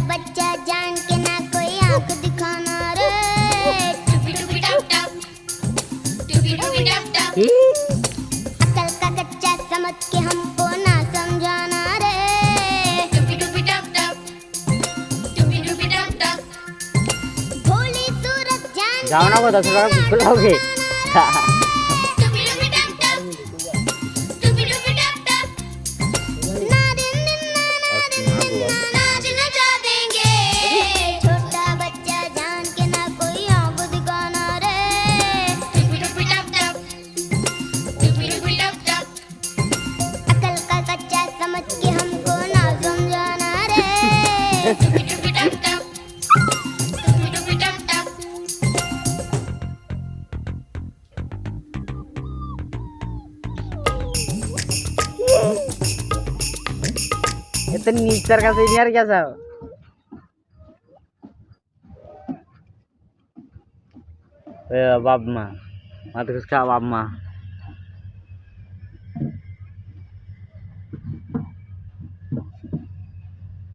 बच्चा जान के ना कोई आंख दिखाना रे। टुपी टुपी टप टप, टुपी टुपी टप टप। अकल का कच्चा समझ के हमको ना समझाना रे। टुपी टुपी टप टप, टुपी टुपी टप टप। भोली सूरत जान जाओ ना वो 10 रुपए का बुलाओगे। टुपी टुपी टप टप, टुपी टुपी टप टप। नाच नचा देंगे। छोटा बच्चा जान के ना कोई आंख दिखाना रे। टुपी टुपी टप टप, टुपी टुपी टप टप। अकल का कच्चा समझ के हमको ना समझाना रे। टुपी टुपी टप टप, टुपी टुपी टप टप। इतनी नीचर का सीनियर क्या सब बाप माँ मत कुछ बाप माँ